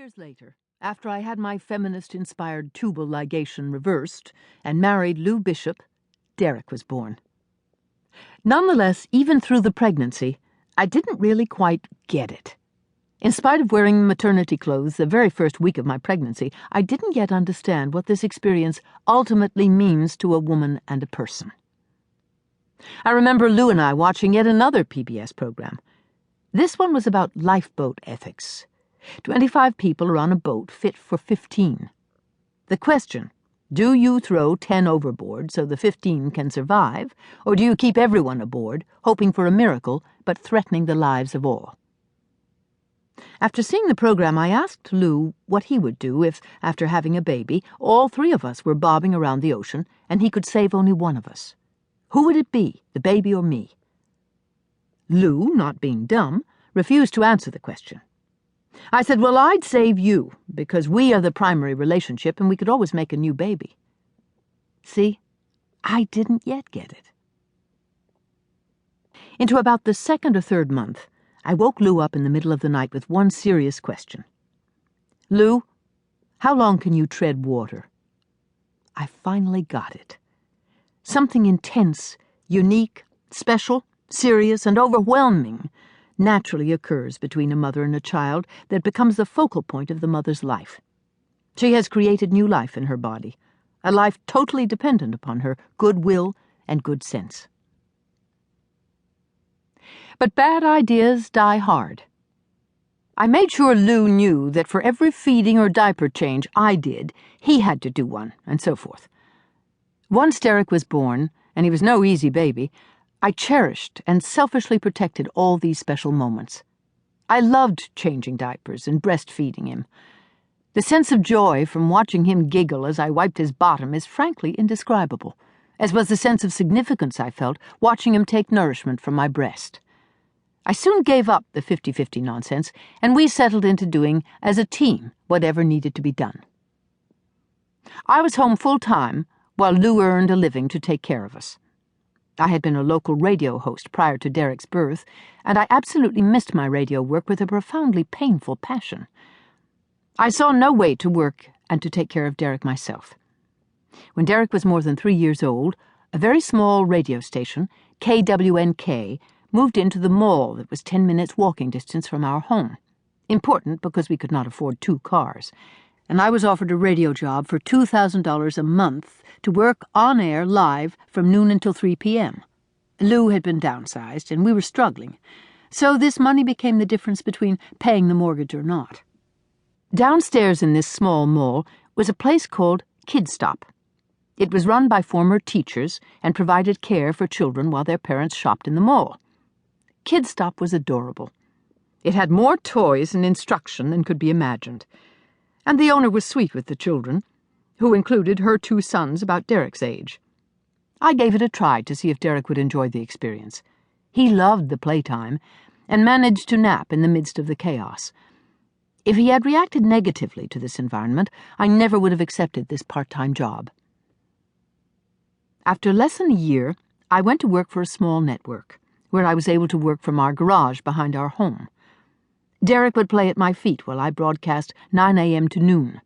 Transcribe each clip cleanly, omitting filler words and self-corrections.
years later, after I had my feminist-inspired tubal ligation reversed and married Lou Bishop, Derek was born. Nonetheless, even through the pregnancy, I didn't really quite get it. In spite of wearing maternity clothes the very first week of my pregnancy, I didn't yet understand what this experience ultimately means to a woman and a person. I remember Lou and I watching yet another PBS program. This one was about lifeboat ethics. 25 people are on a boat fit for 15. The question, do you throw 10 overboard so the 15 can survive, or do you keep everyone aboard, hoping for a miracle, but threatening the lives of all? After seeing the program, I asked Lou what he would do if, after having a baby, all three of us were bobbing around the ocean and he could save only one of us. Who would it be, the baby or me? Lou, not being dumb, refused to answer the question. I said, well, I'd save you, because we are the primary relationship and we could always make a new baby. See, I didn't yet get it. Into about the second or third month, I woke Lou up in the middle of the night with one serious question. Lou, how long can you tread water? I finally got it. Something intense, unique, special, serious, and overwhelming naturally occurs between a mother and a child that becomes the focal point of the mother's life. She has created new life in her body, a life totally dependent upon her good will and good sense. But bad ideas die hard. I made sure Lou knew that for every feeding or diaper change I did, he had to do one, and so forth. Once Derek was born, and he was no easy baby, I cherished and selfishly protected all these special moments. I loved changing diapers and breastfeeding him. The sense of joy from watching him giggle as I wiped his bottom is frankly indescribable, as was the sense of significance I felt watching him take nourishment from my breast. I soon gave up the 50-50 nonsense, and we settled into doing, as a team, whatever needed to be done. I was home full-time, while Lou earned a living to take care of us. I had been a local radio host prior to Derek's birth, and I absolutely missed my radio work with a profoundly painful passion. I saw no way to work and to take care of Derek myself. When Derek was more than 3 years old, a very small radio station, KWNK, moved into the mall that was 10 minutes walking distance from our home. Important because we could not afford 2 cars. And I was offered a radio job for $2,000 a month to work on air live from noon until 3 p.m. Lou had been downsized, and we were struggling, so this money became the difference between paying the mortgage or not. Downstairs in this small mall was a place called Kid Stop. It was run by former teachers and provided care for children while their parents shopped in the mall. Kid Stop was adorable. It had more toys and instruction than could be imagined. And the owner was sweet with the children, who included her 2 sons about Derek's age. I gave it a try to see if Derek would enjoy the experience. He loved the playtime, and managed to nap in the midst of the chaos. If he had reacted negatively to this environment, I never would have accepted this part-time job. After less than a year, I went to work for a small network, where I was able to work from our garage behind our home. Derek would play at my feet while I broadcast 9 a.m. to noon,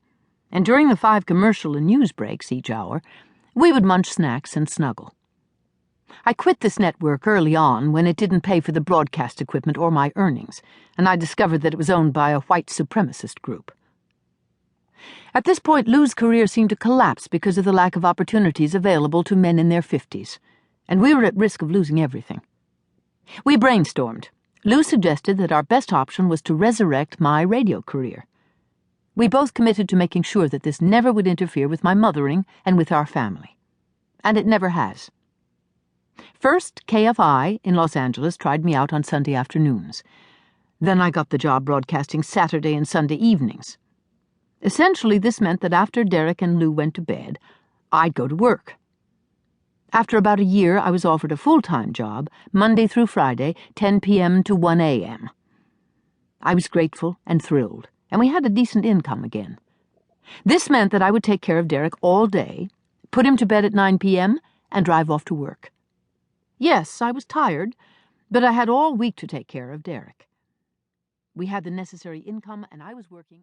and during the 5 commercial and news breaks each hour, we would munch snacks and snuggle. I quit this network early on when it didn't pay for the broadcast equipment or my earnings, and I discovered that it was owned by a white supremacist group. At this point, Lou's career seemed to collapse because of the lack of opportunities available to men in their 50s, and we were at risk of losing everything. We brainstormed. Lou suggested that our best option was to resurrect my radio career. We both committed to making sure that this never would interfere with my mothering and with our family. And it never has. First, KFI in Los Angeles tried me out on Sunday afternoons. Then I got the job broadcasting Saturday and Sunday evenings. Essentially, this meant that after Derek and Lou went to bed, I'd go to work. After about a year, I was offered a full-time job, Monday through Friday, 10 p.m. to 1 a.m. I was grateful and thrilled, and we had a decent income again. This meant that I would take care of Derek all day, put him to bed at 9 p.m., and drive off to work. Yes, I was tired, but I had all week to take care of Derek. We had the necessary income, and I was working.